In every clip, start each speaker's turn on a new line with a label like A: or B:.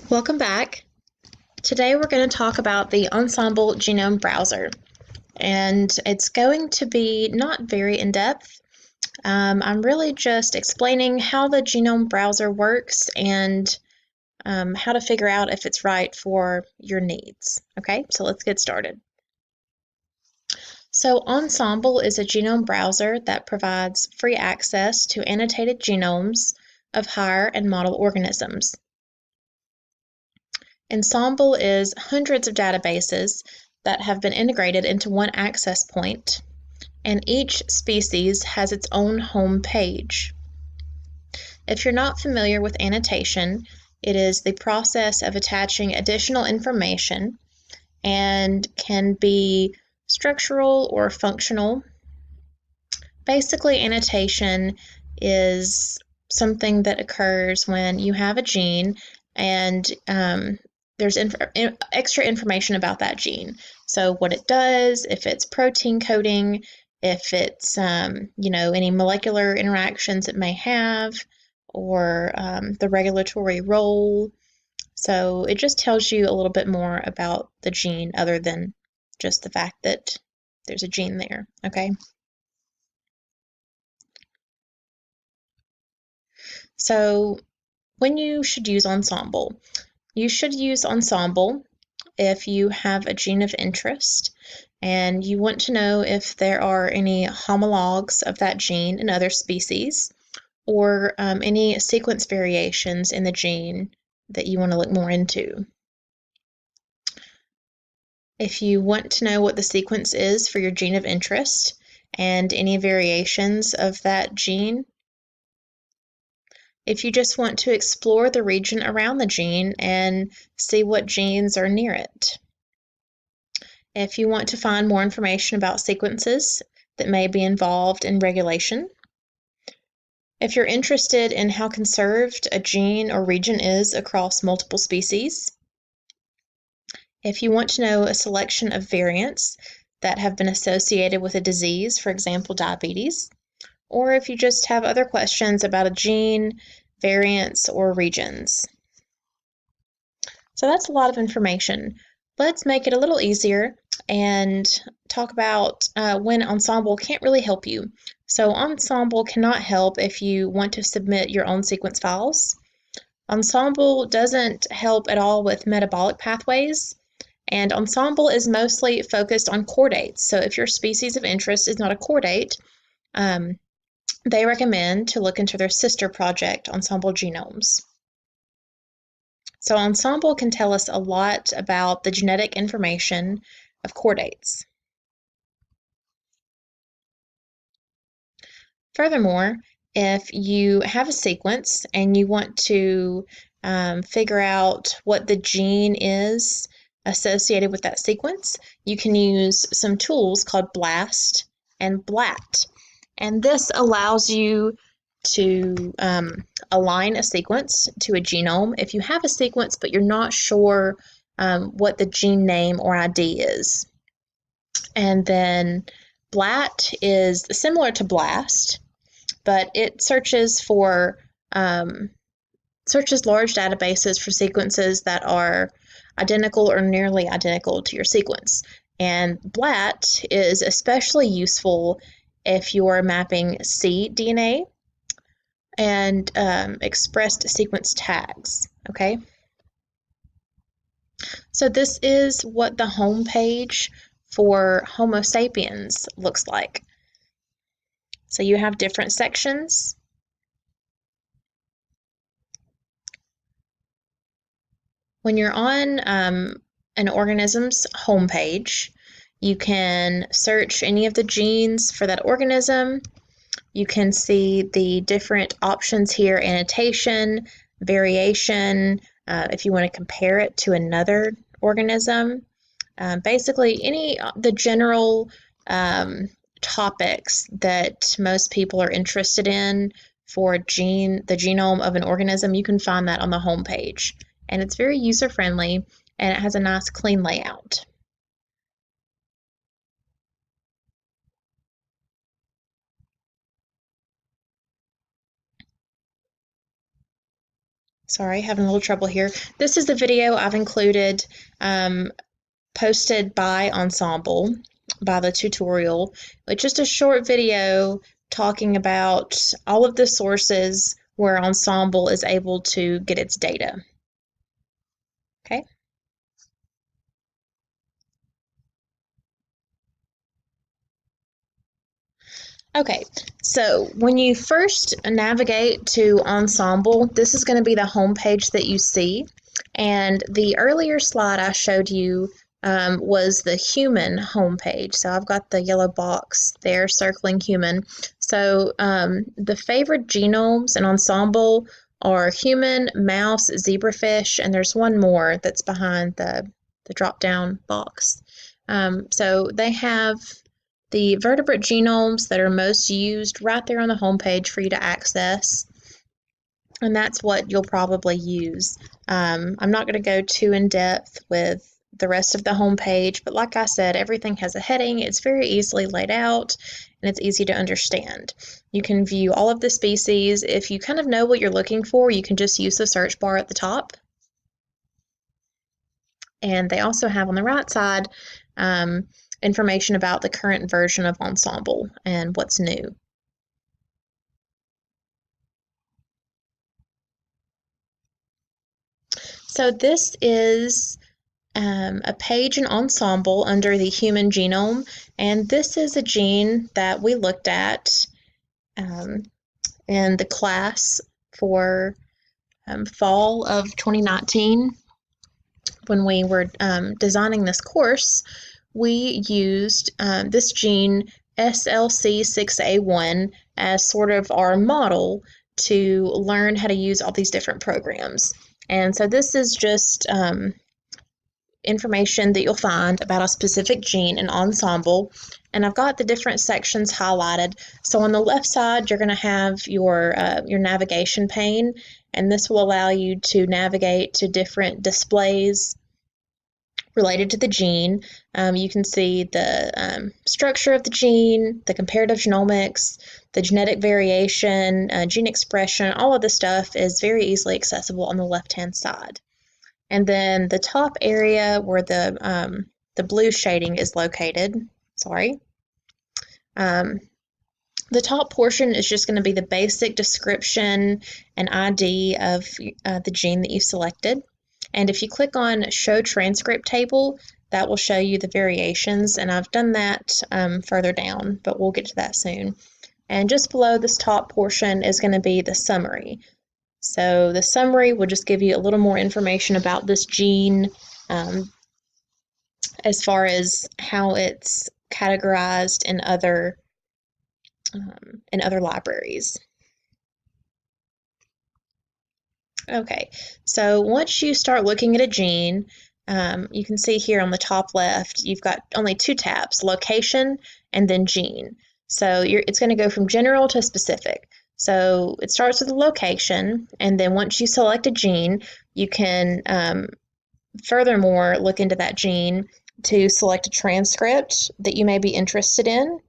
A: Welcome back. Today we're going to talk about the Ensembl Genome Browser, and it's going to be not very in-depth. I'm really just explaining how the genome browser works and how to figure out if it's right for your needs. Okay, so let's get started. So Ensembl is a genome browser that provides free access to annotated genomes of higher and model organisms. Ensembl is hundreds of databases that have been integrated into one access point, and each species has its own home page. If you're not familiar with annotation, it is the process of attaching additional information and can be structural or functional. Basically, annotation is something that occurs when you have a gene and there's extra information about that gene. So what it does, if it's protein coding, if it's any molecular interactions it may have, or the regulatory role. So it just tells you a little bit more about the gene other than just the fact that there's a gene there, okay? So when you should use Ensembl, you should use Ensembl if you have a gene of interest and you want to know if there are any homologs of that gene in other species or any sequence variations in the gene that you want to look more into. If you want to know what the sequence is for your gene of interest and any variations of that gene, if you just want to explore the region around the gene and see what genes are near it. If you want to find more information about sequences that may be involved in regulation. If you're interested in how conserved a gene or region is across multiple species. If you want to know a selection of variants that have been associated with a disease, for example, diabetes, or if you just have other questions about a gene, variants, or regions. So that's a lot of information. Let's make it a little easier and talk about when Ensembl can't really help you. So Ensembl cannot help if you want to submit your own sequence files. Ensembl doesn't help at all with metabolic pathways, and Ensembl is mostly focused on chordates. So if your species of interest is not a chordate, they recommend to look into their sister project, Ensembl Genomes. So Ensembl can tell us a lot about the genetic information of chordates. Furthermore, if you have a sequence and you want to figure out what the gene is associated with that sequence, you can use some tools called BLAST and BLAT. And this allows you to align a sequence to a genome. If you have a sequence but you're not sure what the gene name or ID is. And then BLAT is similar to BLAST, but it searches large databases for sequences that are identical or nearly identical to your sequence. And BLAT is especially useful if you're mapping cDNA and expressed sequence tags, okay? So this is what the home page for Homo sapiens looks like. So you have different sections. When you're on an organism's homepage, you can search any of the genes for that organism. You can see the different options here, annotation, variation, if you want to compare it to another organism. Basically, the general topics that most people are interested in for the genome of an organism, you can find that on the home page. And it's very user-friendly, and it has a nice clean layout. Sorry, having a little trouble here. This is the video I've included, posted by Ensembl, by the tutorial. It's just a short video talking about all of the sources where Ensembl is able to get its data. Okay. Okay, so when you first navigate to Ensembl, this is going to be the home page that you see. And the earlier slide I showed you was the human home page. So I've got the yellow box there circling human. So the favored genomes in Ensembl are human, mouse, zebrafish, and there's one more that's behind the drop-down box. So they have the vertebrate genomes that are most used right there on the home page for you to access, and that's what you'll probably use. I'm not going to go too in depth with the rest of the home page, but like I said, everything has a heading. It's very easily laid out, and it's easy to understand. You can view all of the species. If you kind of know what you're looking for, you can just use the search bar at the top. And they also have on the right side information about the current version of Ensembl and what's new. So this is a page in Ensembl under the human genome, and this is a gene that we looked at in the class for fall of 2019. When we were designing this course, we used this gene SLC6A1 as sort of our model to learn how to use all these different programs. And so this is just information that you'll find about a specific gene in Ensembl. And I've got the different sections highlighted. So on the left side, you're going to have your navigation pane, and this will allow you to navigate to different displays related to the gene. You can see the structure of the gene, the comparative genomics, the genetic variation, gene expression. All of this stuff is very easily accessible on the left-hand side. And then the top area where the blue shading is located, the top portion is just going to be the basic description and ID of the gene that you selected. And if you click on Show Transcript Table, that will show you the variations, and I've done that further down, but we'll get to that soon. And just below this top portion is going to be the summary. So the summary will just give you a little more information about this gene as far as how it's categorized in other libraries. Okay, so once you start looking at a gene, you can see here on the top left, you've got only two tabs, location and then gene. So it's going to go from general to specific. So it starts with the location, and then once you select a gene, you can furthermore look into that gene to select a transcript that you may be interested in,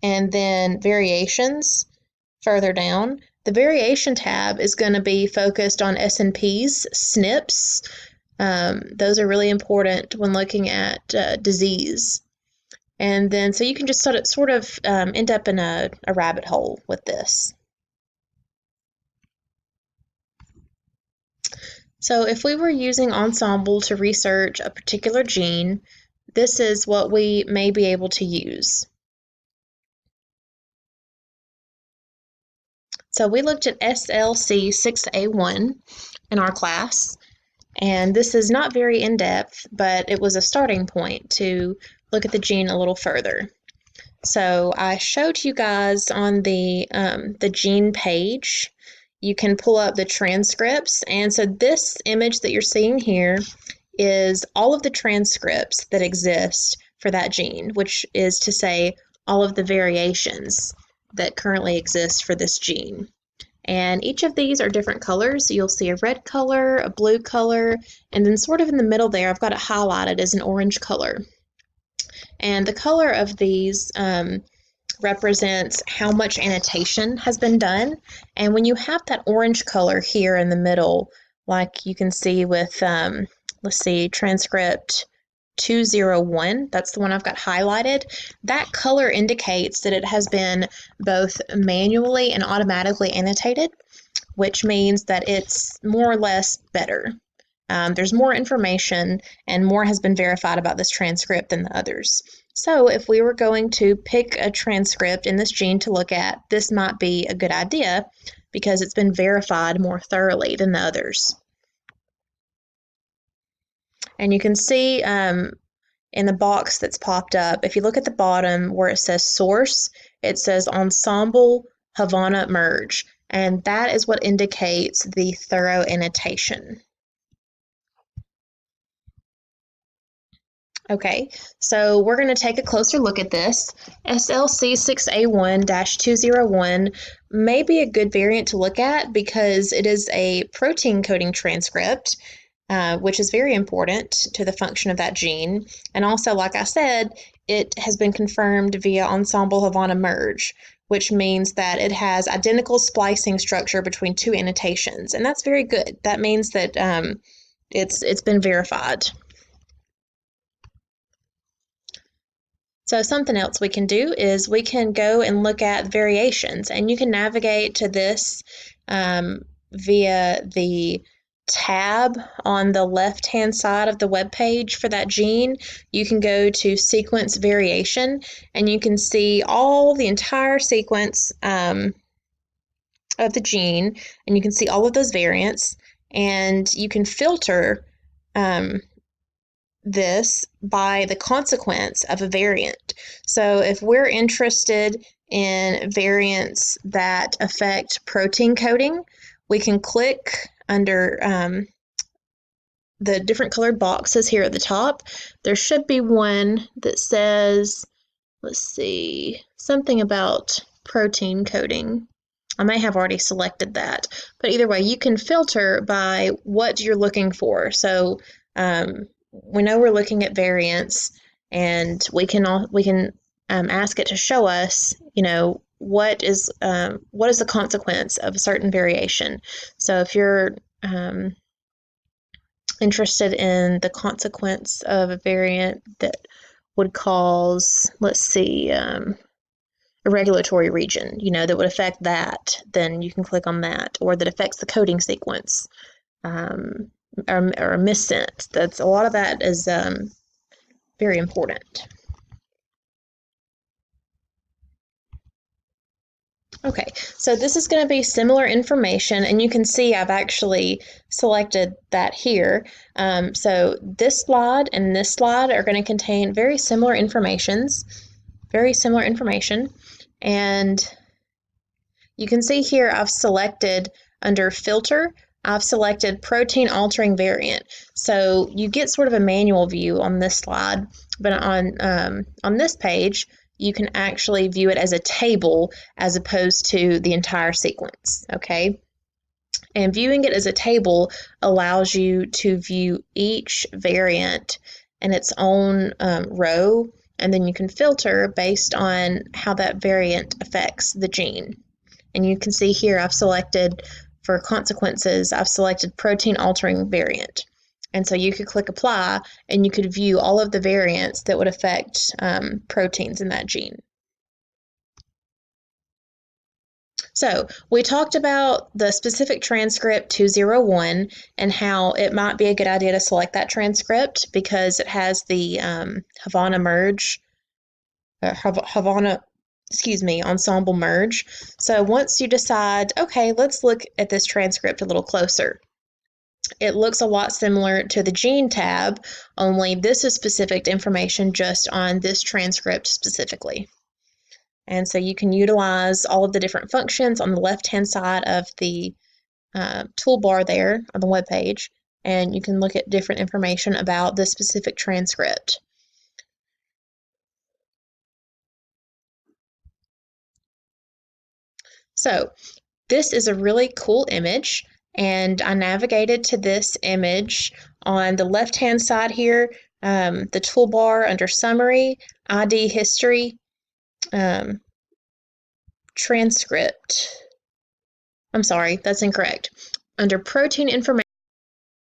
A: and then variations further down. The variation tab is going to be focused on SNPs, SNPs. Those are really important when looking at disease. And then, so you can just sort of end up in a rabbit hole with this. So if we were using Ensembl to research a particular gene, this is what we may be able to use. So we looked at SLC6A1 in our class, and this is not very in-depth, but it was a starting point to look at the gene a little further. So I showed you guys on the gene page, you can pull up the transcripts, and so this image that you're seeing here is all of the transcripts that exist for that gene, which is to say all of the variations that currently exist for this gene. And each of these are different colors. So you'll see a red color, a blue color, and then sort of in the middle there, I've got it highlighted as an orange color. And the color of these represents how much annotation has been done. And when you have that orange color here in the middle, like you can see with, let's see, transcript 201, that's the one I've got highlighted, that color indicates that it has been both manually and automatically annotated, which means that it's more or less better. There's more information and more has been verified about this transcript than the others. So if we were going to pick a transcript in this gene to look at, this might be a good idea because it's been verified more thoroughly than the others. And you can see in the box that's popped up, if you look at the bottom where it says source, it says Ensembl Havana merge, and that is what indicates the thorough annotation. Okay, so we're going to take a closer look at this. SLC6A1-201 may be a good variant to look at because it is a protein coding transcript, which is very important to the function of that gene. And also, like I said, it has been confirmed via Ensembl Havana merge, which means that it has identical splicing structure between two annotations, and that's very good. That means that it's been verified. So something else we can do is we can go and look at variations, and you can navigate to this via the tab on the left-hand side of the web page for that gene. You can go to sequence variation, and you can see the entire sequence of the gene, and you can see all of those variants, and you can filter this by the consequence of a variant. So if we're interested in variants that affect protein coding, we can click under the different colored boxes here at the top. There should be one that says, let's see, something about protein coding. I may have already selected that, but either way, you can filter by what you're looking for. So we know we're looking at variants, and we can ask it to show us, what is the consequence of a certain variation. So if you're interested in the consequence of a variant that would cause, let's see, a regulatory region, that would affect that, then you can click on that, or that affects the coding sequence. Or a missent. That's a lot of that is very important. Okay, so this is going to be similar information, and you can see I've actually selected that here. So this slide and this slide are going to contain very similar information, and you can see here I've selected under filter, I've selected protein altering variant. So you get sort of a manual view on this slide, but on this page, you can actually view it as a table as opposed to the entire sequence, okay? And viewing it as a table allows you to view each variant in its own row, and then you can filter based on how that variant affects the gene. And you can see here I've selected, for consequences, I've selected protein altering variant. And so you could click apply, and you could view all of the variants that would affect proteins in that gene. So we talked about the specific transcript 201 and how it might be a good idea to select that transcript because it has the Havana merge, Ensembl merge. So once you decide, okay, let's look at this transcript a little closer. It looks a lot similar to the gene tab, only this is specific information just on this transcript specifically. And so you can utilize all of the different functions on the left-hand side of the toolbar there on the web page, and you can look at different information about this specific transcript. So this is a really cool image, and I navigated to this image on the left-hand side here, the toolbar under Summary, ID History, transcript. I'm sorry, that's incorrect. Under protein information,